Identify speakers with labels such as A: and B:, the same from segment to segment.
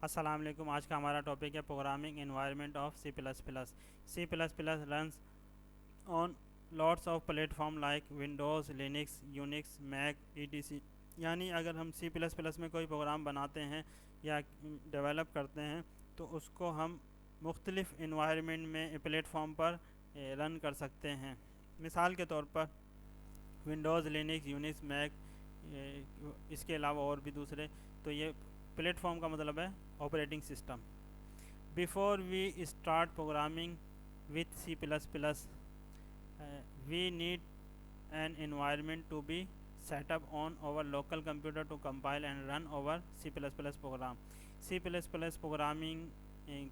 A: السلام علیکم۔ آج کا ہمارا ٹاپک ہے programming environment of C plus plus. C plus plus runs on lots of platform like Windows, Linux, Unix, Mac, E T C. یعنی اگر ہم سی پلس پلس میں کوئی پروگرام بناتے ہیں یا ڈیولپ کرتے ہیں تو اس کو ہم مختلف انوائرمنٹ میں پلیٹ فارم پر رن کر سکتے ہیں۔ مثال کے طور پر ونڈوز، لینکس، یونکس، میک، اس کے علاوہ اور بھی دوسرے۔ تو یہ پلیٹ فارم کا مطلب ہے operating system. Before we start programming with C plus plus we need an environment to be set up on our local computer to compile and run our C++ program۔ C++ programming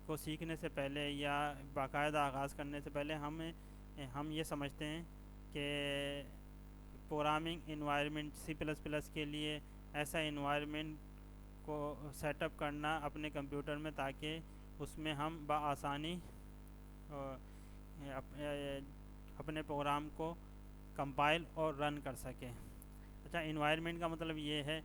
A: کو سیکھنے سے پہلے یا باقاعدہ آغاز کرنے سے پہلے ہم یہ سمجھتے ہیں کہ پروگرامنگ انوائرمنٹ C++ کے لیے ایسا انوائرمنٹ کو سیٹ اپ کرنا اپنے کمپیوٹر میں تاکہ اس میں ہم بآسانی اپنے پروگرام کو کمپائل اور رن کر سکیں۔ اچھا، انوائرمنٹ کا مطلب یہ ہے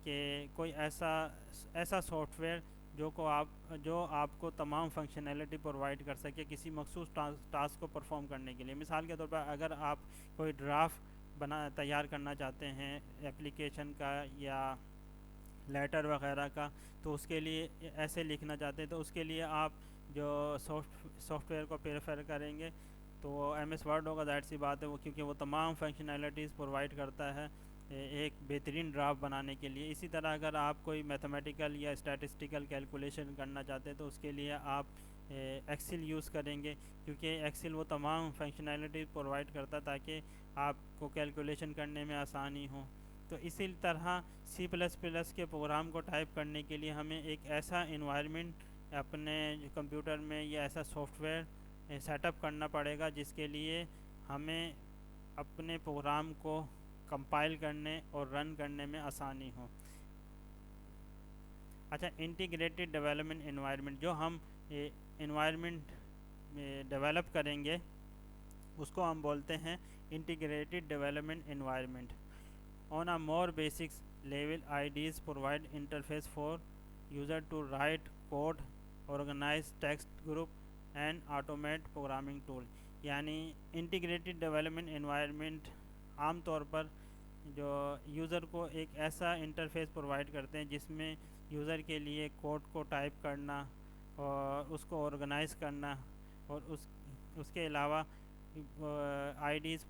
A: کہ کوئی ایسا سافٹ ویئر جو آپ کو تمام فنکشنالٹی پرووائڈ کر سکے کسی مخصوص ٹاسک کو پرفارم کرنے کے لیے۔ مثال کے طور پر اگر آپ کوئی ڈرافٹ تیار کرنا چاہتے ہیں اپلیکیشن کا یا لیٹر وغیرہ کا، تو اس کے لیے ایسے لکھنا چاہتے ہیں تو اس کے لیے آپ جو سافٹ ویئر کو پریفر کریں گے تو وہ ایم ایس ورڈ ہوگا۔ ظاہر سی بات ہے، وہ کیونکہ وہ تمام فنکشنالٹیز پرووائڈ کرتا ہے ایک بہترین ڈرافٹ بنانے کے لیے۔ اسی طرح اگر آپ کوئی میتھمیٹیکل یا اسٹیٹسٹیکل کیلکولیشن کرنا چاہتے ہیں تو اس کے لیے آپ ایکسل یوز کریں گے، کیونکہ ایکسل وہ تمام فنکشنالٹیز پرووائڈ کرتا ہے تاکہ آپ کو کیلکولیشن کرنے میں آسانی ہو۔ تو اسی طرح سی پلس پلس کے پروگرام کو ٹائپ کرنے کے لیے ہمیں ایک ایسا انوائرمنٹ اپنے کمپیوٹر میں یا ایسا سافٹ ویئر سیٹ اپ کرنا پڑے گا جس کے لیے ہمیں اپنے پروگرام کو کمپائل کرنے اور رن کرنے میں آسانی ہو۔ اچھا، انٹیگریٹڈ ڈیولپمنٹ انوائرمنٹ، جو ہم انوائرمنٹ ڈیولپ کریں گے اس کو ہم بولتے ہیں integrated development environment. On a more basics level IDEs provide interface for user to write code, organize text group and automate programming tool۔ یعنی انٹیگریٹڈ ڈیولپمنٹ انوائرمنٹ عام طور پر جو یوزر کو ایک ایسا انٹرفیس پرووائڈ کرتے ہیں جس میں یوزر کے لیے کوڈ کو ٹائپ کرنا اور اس کو آرگنائز کرنا، اور اس کے علاوہ IDEs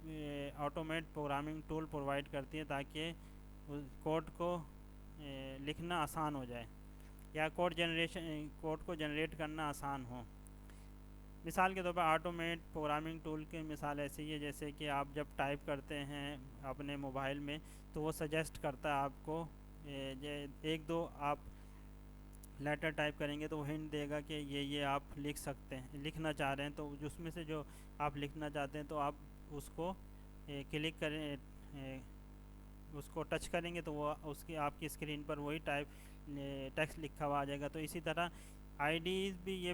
A: automate programming tool provide کرتی ہے تاکہ کوڈ کو لکھنا آسان ہو جائے یا کوڈ کو جنریٹ کرنا آسان ہو۔ مثال کے طور پر آٹومیٹ پروگرامنگ ٹول کی مثال ایسی ہے جیسے کہ آپ جب ٹائپ کرتے ہیں اپنے موبائل میں تو وہ سجیسٹ کرتا ہے آپ کو، ایک دو آپ لیٹر ٹائپ کریں گے تو وہ ہنٹ دے گا کہ یہ آپ لکھ سکتے ہیں، لکھنا چاہ رہے ہیں، تو جس میں سے جو آپ لکھنا چاہتے ہیں تو آپ اس کو کلک کریں، اس کو ٹچ کریں گے تو وہ آپ کی اسکرین پر وہی ٹیکسٹ لکھا ہوا آ جائے گا۔ تو اسی طرح IDEs بھی یہ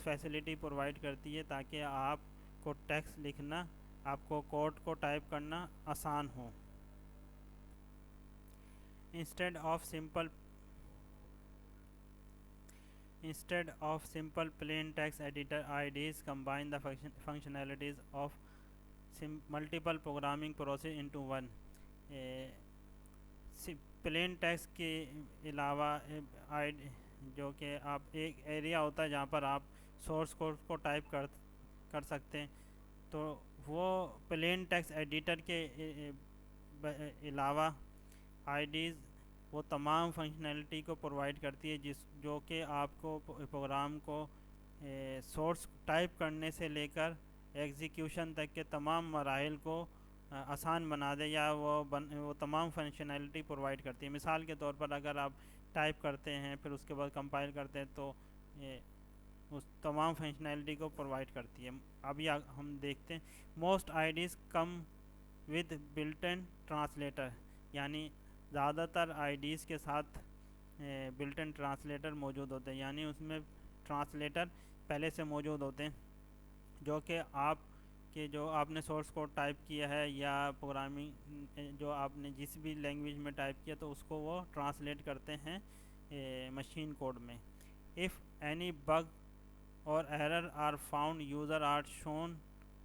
A: فیسلٹی پرووائڈ کرتی ہے تاکہ آپ کو ٹیکسٹ لکھنا، آپ کو کوڈ کو ٹائپ کرنا آسان ہو۔ Instead of simple plain text editor, IDEs combine the functionalities of multiple programming process into one۔ Plain text کے علاوہ جو کہ آپ ایک ایریا ہوتا ہے جہاں پر آپ سورس کوڈ کو ٹائپ کر سکتے ہیں، تو وہ پلین ٹیکسٹ ایڈیٹر کے علاوہ IDEs وہ تمام فنکشنالٹی کو پرووائڈ کرتی ہے جو کہ آپ کو پروگرام کو سورس ٹائپ کرنے سے لے کر ایگزیکیوشن تک کے تمام مراحل کو آسان بنا دے، یا وہ تمام فنکشنالٹی پرووائڈ کرتی ہے۔ مثال کے طور پر اگر آپ ٹائپ کرتے ہیں پھر اس کے بعد کمپائل کرتے ہیں تو اس تمام فنکشنالٹی کو پرووائڈ کرتی ہے۔ ابھی ہم دیکھتے ہیں most IDEs come with built in translator, یعنی زیادہ تر IDEs کے ساتھ بلٹ ان ٹرانسلیٹر موجود ہوتے ہیں، یعنی اس میں ٹرانسلیٹر پہلے سے موجود ہوتے ہیں جو کہ جو آپ نے سورس کوڈ ٹائپ کیا ہے یا پروگرامنگ جو آپ نے جس بھی لینگویج میں ٹائپ کیا تو اس کو وہ ٹرانسلیٹ کرتے ہیں مشین کوڈ میں. if any bug or error are found, user are shown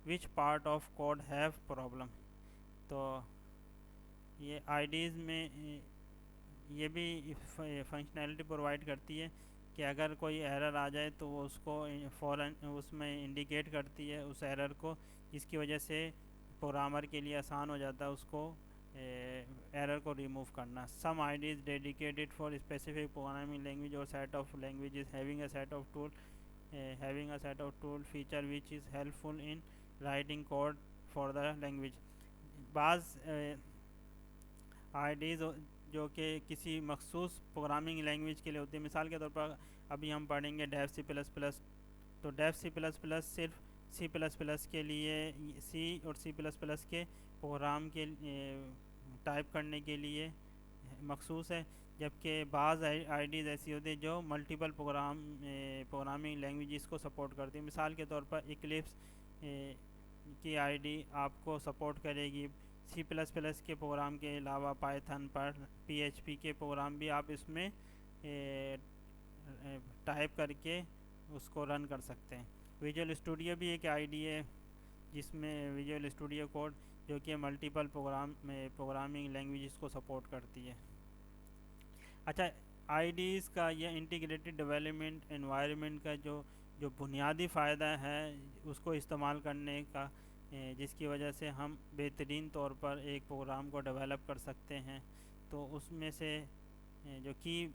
A: which part of code have problem. تو یہ آئی ڈیز میں یہ بھی فنکشنالٹی پرووائڈ کرتی ہے کہ اگر کوئی ایرر آ جائے تو وہ اس کو فوراً اس میں انڈیکیٹ کرتی ہے اس ایرر کو، جس کی وجہ سے پروگرامر کے لیے آسان ہو جاتا ہے اس کو ایرر کو ریموو کرنا. Some IDEs dedicated for specific programming language اور set of languages having a set of tool feature which is helpful in writing code for the language. بعض آئی ڈیز جو کہ کسی مخصوص پروگرامنگ لینگویج کے لیے ہوتی ہے، مثال کے طور پر ابھی ہم پڑھیں گے ڈیو C++. تو ڈیو C++ صرف C++ کے لیے، سی اور C++ کے پروگرام کے ٹائپ کرنے کے لیے مخصوص ہے، جبکہ بعض آئی ڈیز ایسی ہوتی ہیں جو ملٹیپل پروگرامنگ لینگویجز کو سپورٹ کرتی ہیں. مثال کے طور پر ایکلپس کی آئی ڈی آپ کو سپورٹ کرے گی C++ کے پروگرام کے علاوہ پائتھن پر. PHP کے پروگرام بھی آپ اس میں ٹائپ کر کے اس کو رن کر سکتے ہیں. ویژول اسٹوڈیو بھی ایک آئی ڈی ہے جس میں ویژول اسٹوڈیو کوڈ جو کہ ملٹیپل پروگرامنگ لینگویجز کو سپورٹ کرتی ہے. اچھا، آئی ڈیز کا یہ انٹیگریٹڈ ڈیولپمنٹ انوائرمنٹ کا جو بنیادی فائدہ ہے اس کو استعمال کرنے کا، جس کی وجہ سے ہم بہترین طور پر ایک پروگرام کو ڈیولپ کر سکتے ہیں. تو اس میں سے جو کی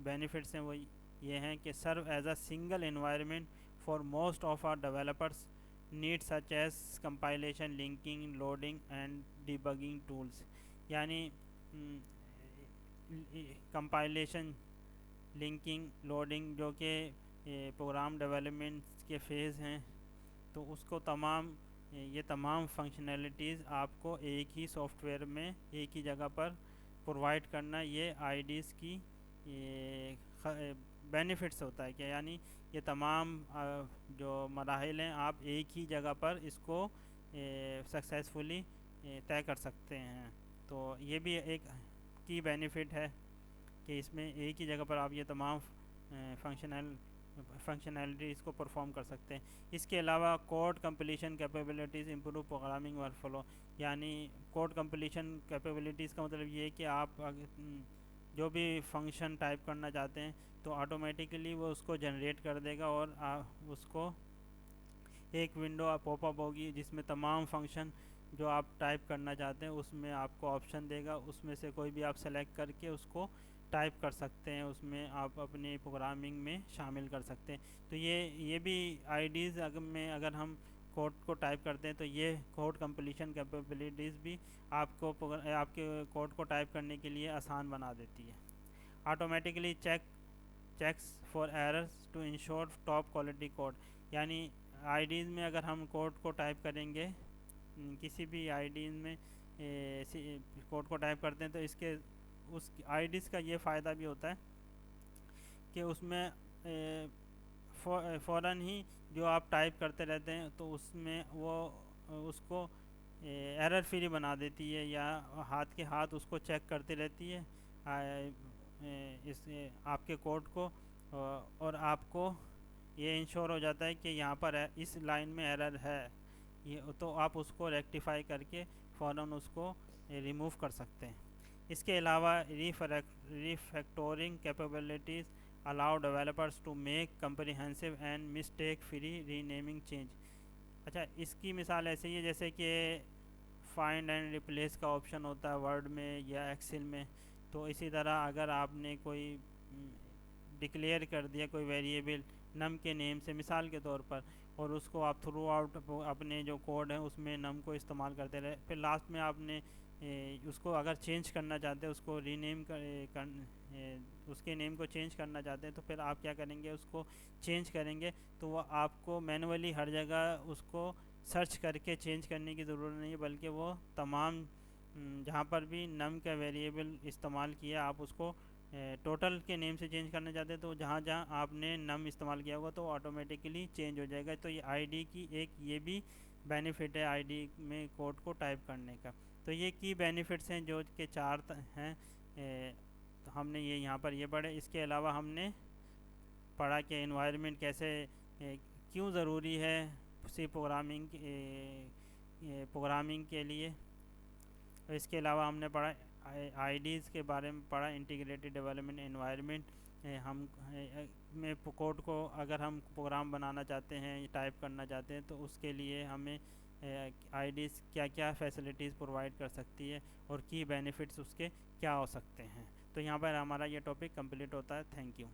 A: بینیفٹس ہیں وہ یہ ہیں کہ serve as a single environment for most of our developers need such as compilation linking loading and debugging tools. یعنی کمپائلیشن لنکنگ لوڈنگ جو کہ پروگرام ڈیولپمنٹ کے فیز ہیں، تو اس کو یہ تمام فنکشنالٹیز آپ کو ایک ہی سافٹ ویئر میں ایک ہی جگہ پر پرووائڈ کرنا، یہ آئی ڈیز کی بینیفٹس ہوتا ہے کہ یعنی یہ تمام جو مراحل ہیں آپ ایک ہی جگہ پر اس کو سکسیزفلی طے کر سکتے ہیں. تو یہ بھی ایک کی بینیفٹ ہے کہ اس میں ایک ہی جگہ پر آپ یہ تمام فنکشنالٹیز کو پرفارم کر سکتے ہیں. اس کے علاوہ code completion capabilities improve programming workflow. یعنی کوڈ کمپلیشن کیپیبلٹیز کا مطلب یہ ہے کہ آپ جو بھی فنکشن ٹائپ کرنا چاہتے ہیں تو آٹومیٹیکلی وہ اس کو جنریٹ کر دے گا، اور اس کو ایک ونڈو پاپ اپ ہوگی جس میں تمام فنکشن جو آپ ٹائپ کرنا چاہتے ہیں اس میں آپ کو آپشن دے گا، اس میں سے کوئی بھی آپ سلیکٹ کر کے اس کو ٹائپ کر سکتے ہیں، اس میں آپ اپنی پروگرامنگ میں شامل کر سکتے ہیں. تو یہ بھی آئی ڈیز میں اگر ہم کوڈ کو ٹائپ کرتے ہیں تو یہ کوڈ کمپلیشن کیپیبلٹیز بھی آپ کے کوڈ کو ٹائپ کرنے کے لیے آسان بنا دیتی ہے. Automatically checks for errors to ensure top quality code. یعنی آئی ڈیز میں اگر ہم کوڈ کو ٹائپ کریں گے، کسی بھی آئی ڈیز میں کوڈ کو ٹائپ کرتے ہیں تو اس آئی ڈیز کا یہ فائدہ بھی ہوتا ہے کہ اس میں فوراً ہی جو آپ ٹائپ کرتے رہتے ہیں تو اس میں وہ اس کو ایرر فری بنا دیتی ہے، یا ہاتھ کے ہاتھ اس کو چیک کرتی رہتی ہے آپ کے کوڈ کو، اور آپ کو یہ انشور ہو جاتا ہے کہ یہاں پر اس لائن میں ایرر ہے، تو آپ اس کو ریکٹیفائی کر کے فوراً اس کو ریموو کر سکتے ہیں. اس کے علاوہ ریفیکٹورنگ capabilities allow developers to make comprehensive and mistake free renaming change. اچھا، اس کی مثال ایسے ہی ہے جیسے کہ فائنڈ اینڈ ریپلیس کا آپشن ہوتا ہے ورڈ میں یا ایکسل میں. تو اسی طرح اگر آپ نے کوئی ڈکلیئر کر دیا کوئی ویریبل نم کے نیم سے مثال کے طور پر، اور اس کو آپ تھرو آؤٹ اپنے جو کوڈ ہے اس میں نم کو استعمال کرتے رہے، پھر لاسٹ میں آپ نے اس کو اگر چینج کرنا چاہتے ہیں، اس کو رینیم اس کے نیم کو چینج کرنا چاہتے ہیں، تو پھر آپ کیا کریں گے، اس کو چینج کریں گے تو وہ آپ کو مینولی ہر جگہ اس کو سرچ کر کے چینج کرنے کی ضرورت نہیں ہے، بلکہ وہ تمام جہاں پر بھی نم کا ویریبل استعمال کیا آپ اس کو ٹوٹل کے نیم سے چینج کرنا چاہتے ہیں تو جہاں جہاں آپ نے نم استعمال کیا ہوگا تو آٹومیٹکلی چینج ہو جائے گا. تو یہ آئی ڈی کی ایک یہ بھی بینیفٹ ہے آئی ڈی میں کوڈ کو ٹائپ کرنے کا. تو یہ کی بینیفٹس ہیں جو کہ 4 ہیں تو ہم نے یہ یہاں پر یہ پڑھے. اس کے علاوہ ہم نے پڑھا کہ انوائرمنٹ کیسے کیوں ضروری ہے سی پروگرامنگ کے لیے. اس کے علاوہ ہم نے پڑھا آئی ڈیز کے بارے میں پڑھا, انٹیگریٹڈ ڈیولپمنٹ انوائرمنٹ. ہم میں کوڈ کو اگر ہم پروگرام بنانا چاہتے ہیں, ٹائپ کرنا چاہتے ہیں, تو اس کے لیے ہمیں آئی ڈیز کیا کیا فیسلٹیز پرووائڈ کر سکتی ہے اور کی بینیفٹس اس کے کیا ہو سکتے ہیں. تو یہاں پر ہمارا یہ ٹاپک کمپلیٹ ہوتا ہے. Thank you.